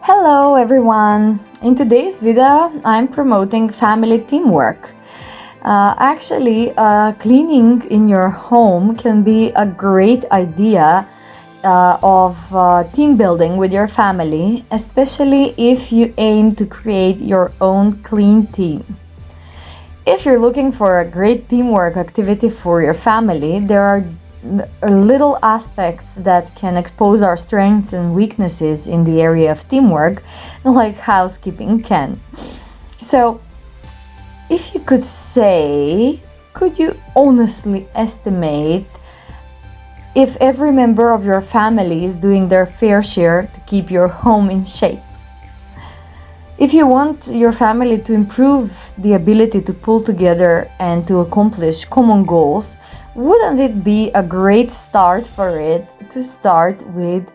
Hello everyone! In today's video, I'm promoting family teamwork. Cleaning in your home can be a great idea of team building with your family, especially if you aim to create your own clean team. If you're looking for a great teamwork activity for your family, there are little aspects that can expose our strengths and weaknesses in the area of teamwork, like housekeeping can. So, if you could you honestly estimate if every member of your family is doing their fair share to keep your home in shape? If you want your family to improve the ability to pull together and to accomplish common goals, wouldn't it be a great start for it to start with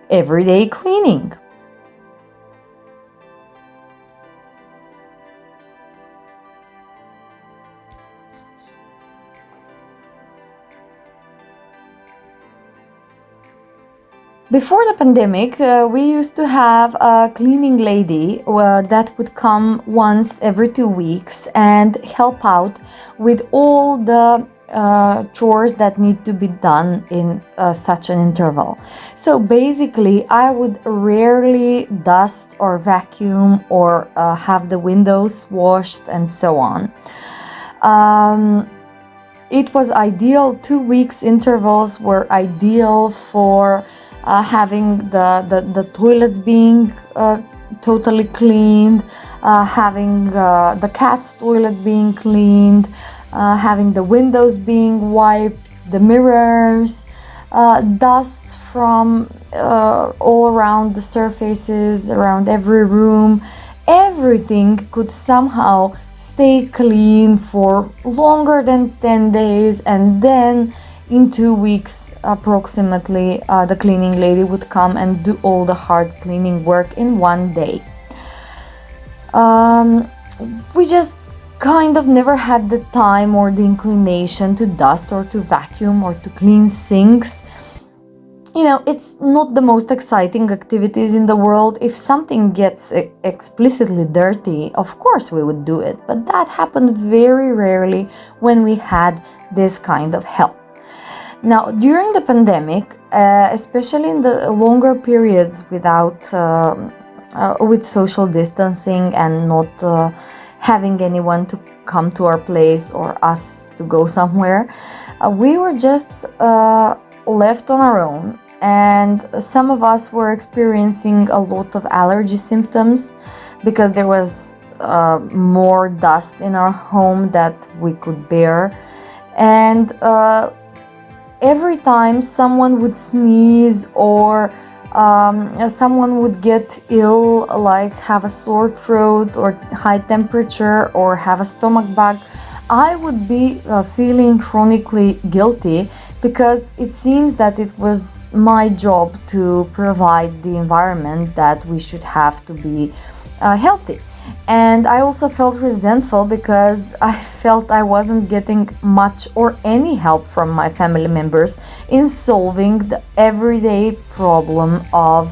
everyday cleaning? Before the pandemic, we used to have a cleaning lady that would come once every 2 weeks and help out with all the chores that need to be done in such an interval. So basically, I would rarely dust or vacuum or have the windows washed and so on. It was ideal. 2 weeks intervals were ideal for having the toilets being totally cleaned, having the cat's toilet being cleaned, having the windows being wiped, the mirrors, dust from all around the surfaces, around every room. Everything could somehow stay clean for longer than 10 days, and then in 2 weeks approximately the cleaning lady would come and do all the hard cleaning work in one day. We just kind of never had the time or the inclination to dust or to vacuum or to clean sinks. You know, it's not the most exciting activities in the world. If something gets explicitly dirty, of course we would do it, but that happened very rarely when we had this kind of help. Now, during the pandemic, especially in the longer periods with social distancing and not having anyone to come to our place or us to go somewhere, we were just left on our own, and some of us were experiencing a lot of allergy symptoms because there was more dust in our home that we could bear. And every time someone would sneeze or someone would get ill, like have a sore throat or high temperature or have a stomach bug, I would be feeling chronically guilty because it seems that it was my job to provide the environment that we should have to be healthy. And I also felt resentful because I felt I wasn't getting much or any help from my family members in solving the everyday problem of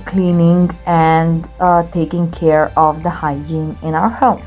cleaning and taking care of the hygiene in our home.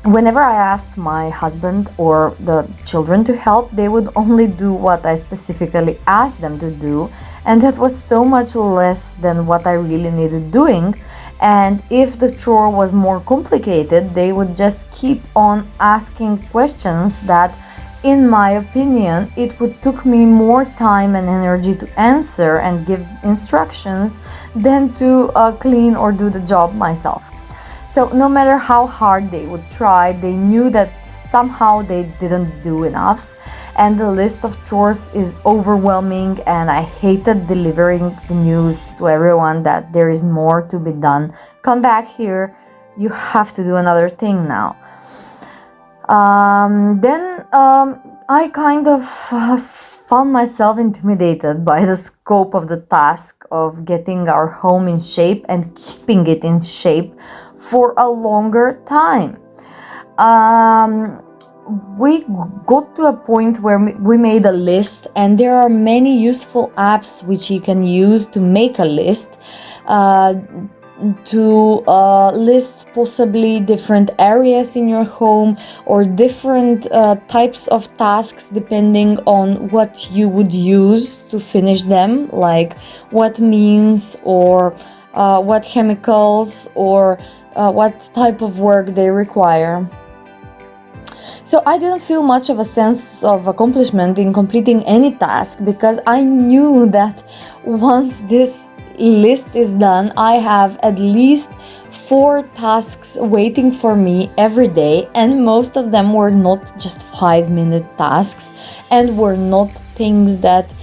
Whenever I asked my husband or the children to help, they would only do what I specifically asked them to do, and that was so much less than what I really needed doing. And if the chore was more complicated, they would just keep on asking questions that, in my opinion, it would took me more time and energy to answer and give instructions than to clean or do the job myself. So no matter how hard they would try, they knew that somehow they didn't do enough, and the list of chores is overwhelming, and I hated delivering the news to everyone that there is more to be done. Come back here, you have to do another thing now. Then I kind of found myself intimidated by the scope of the task of getting our home in shape and keeping it in shape for a longer time. We got to a point where we made a list, and there are many useful apps which you can use to make a list, to list possibly different areas in your home or different types of tasks depending on what you would use to finish them, like what means or what chemicals or what type of work they require. So I didn't feel much of a sense of accomplishment in completing any task, because I knew that once this list is done, I have at least 4 tasks waiting for me every day, and most of them were not just 5-minute tasks and were not things that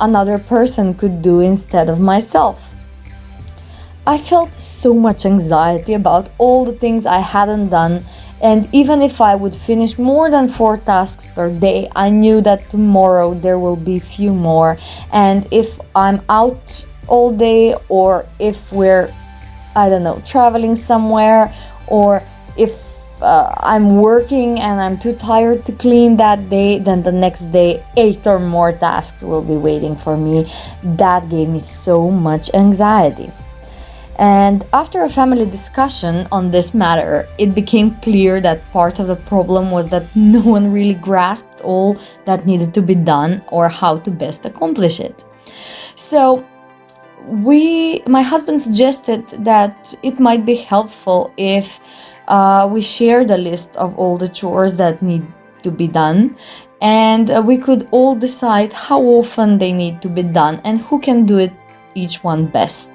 another person could do instead of myself. I felt so much anxiety about all the things I hadn't done, and even if I would finish more than 4 tasks per day, I knew that tomorrow there will be few more, and if I'm out all day, or if we're, I don't know, traveling somewhere, or if I'm working and I'm too tired to clean that day, then the next day 8 or more tasks will be waiting for me. That gave me so much anxiety. And after a family discussion on this matter, it became clear that part of the problem was that no one really grasped all that needed to be done or how to best accomplish it. So my husband suggested that it might be helpful if we share the list of all the chores that need to be done, and we could all decide how often they need to be done and who can do it each one best.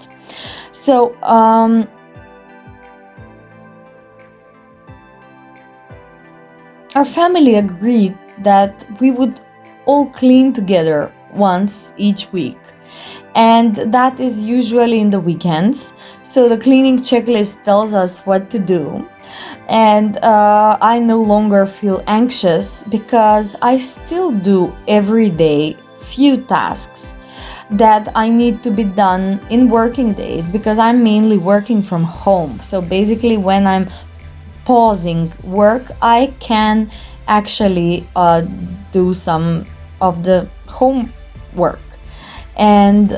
So our family agreed that we would all clean together once each week, and that is usually in the weekends. So the cleaning checklist tells us what to do, and I no longer feel anxious because I still do every day few tasks that I need to be done in working days, because I'm mainly working from home. So basically, when I'm pausing work, I can actually do some of the homework. And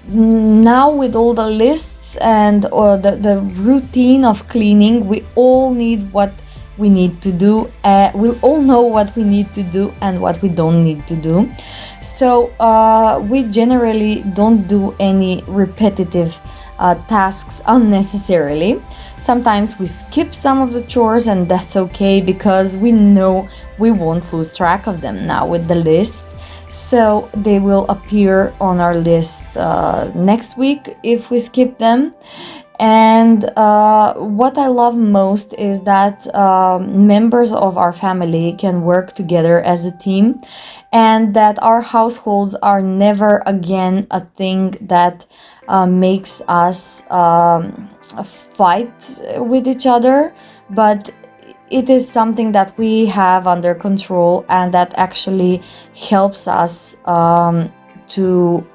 now with all the lists and the routine of cleaning, we all need what we need to do. We'll all know what we need to do and what we don't need to do. So we generally don't do any repetitive tasks unnecessarily. Sometimes we skip some of the chores, and that's okay, because we know we won't lose track of them now with the list. So they will appear on our list next week if we skip them. And what I love most is that members of our family can work together as a team, and that our households are never again a thing that makes us fight with each other, but it is something that we have under control, and that actually helps us to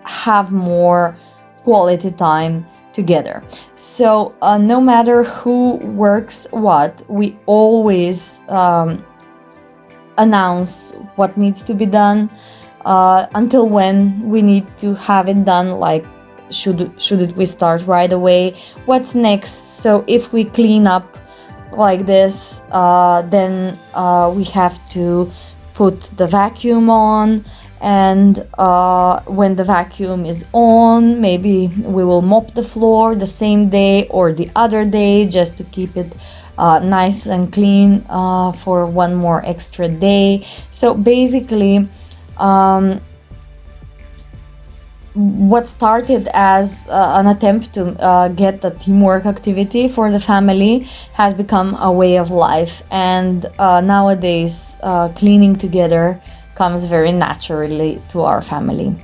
have more quality time together. So no matter who works what, we always announce what needs to be done, until when we need to have it done, like should we start right away? What's next? So if we clean up like this, then we have to put the vacuum on, and when the vacuum is on, maybe we will mop the floor the same day or the other day, just to keep it nice and clean for one more extra day. So basically, what started as an attempt to get a teamwork activity for the family has become a way of life, and nowadays cleaning together comes very naturally to our family.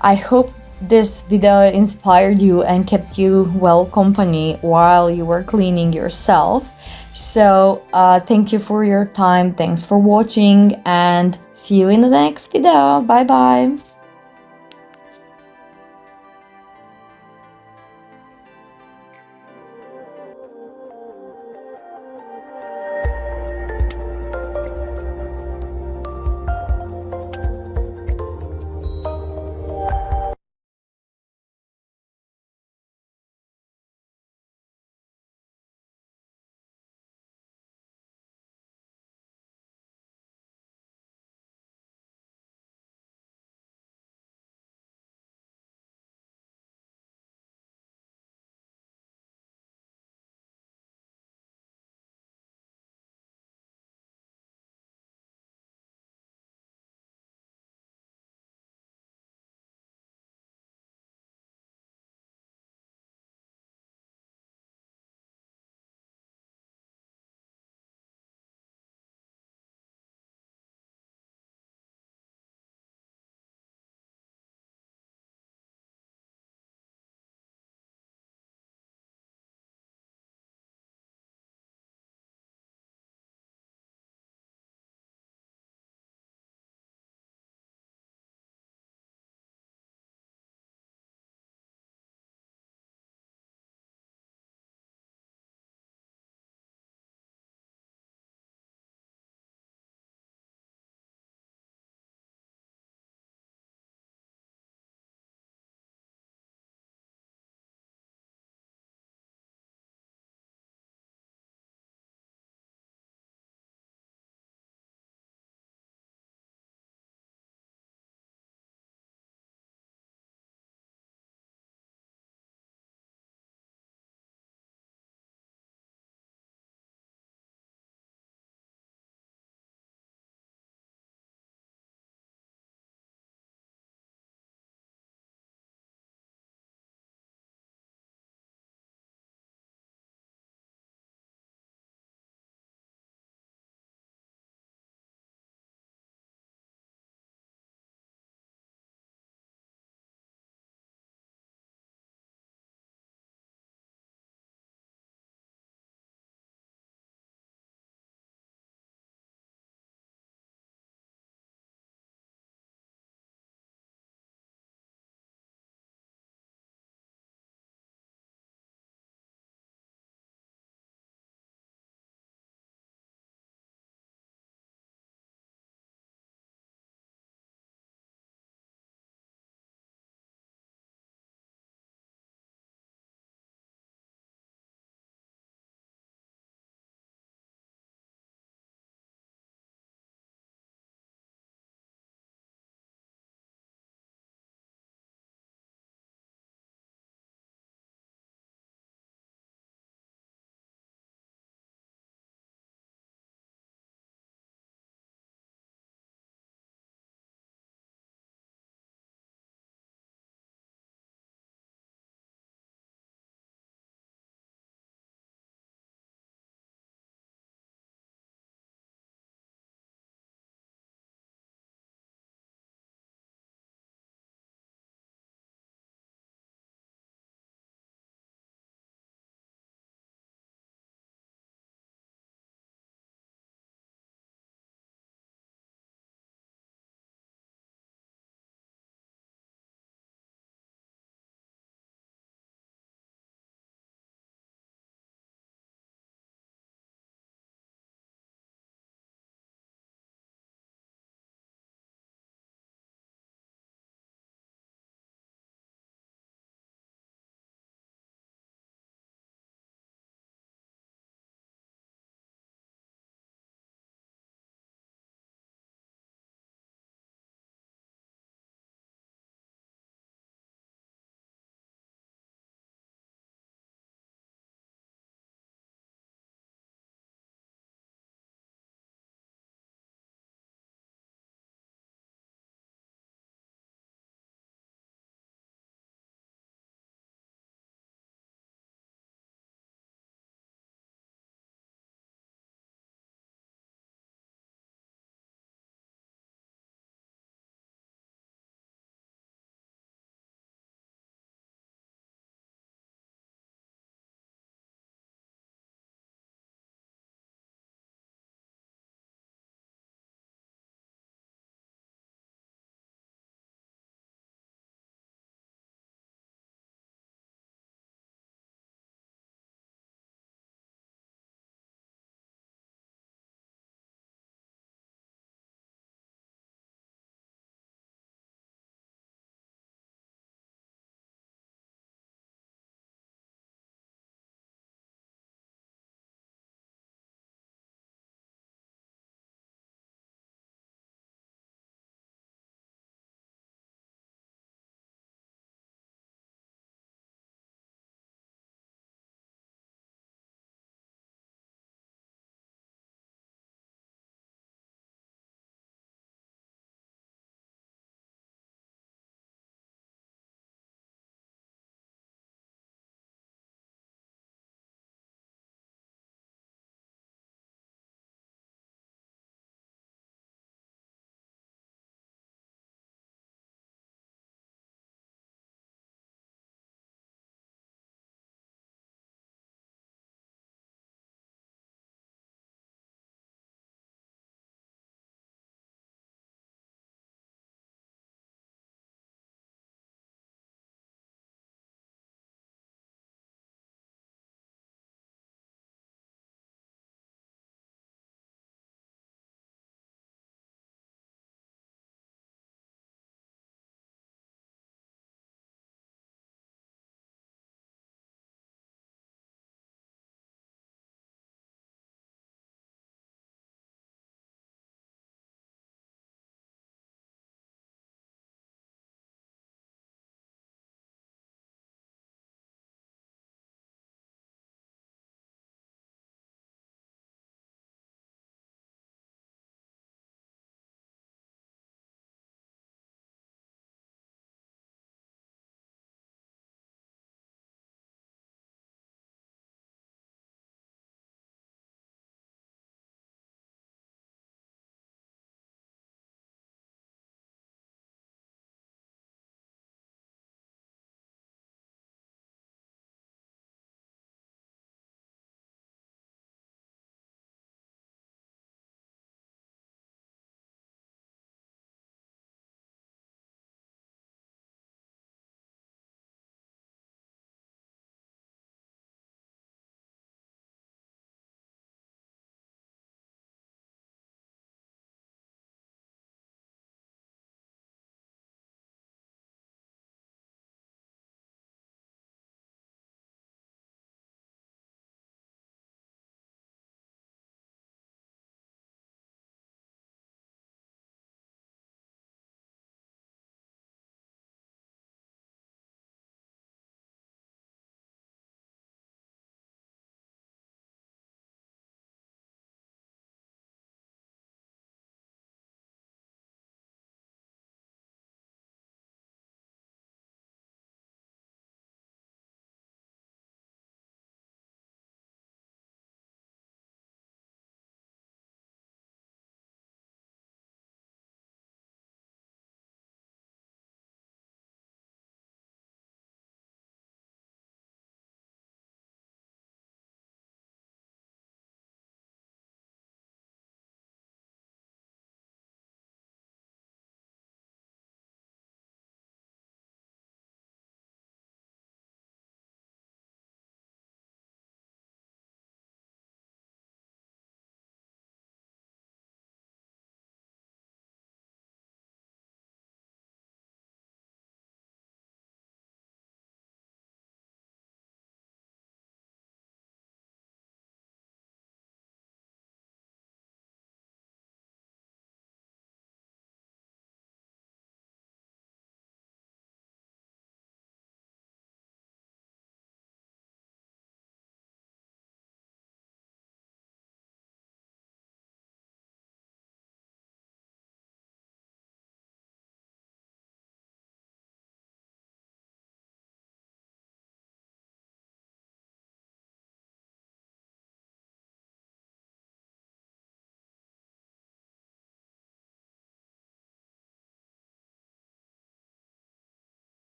I hope this video inspired you and kept you well company while you were cleaning yourself. So thank you for your time, thanks for watching, and see you in the next video. Bye bye.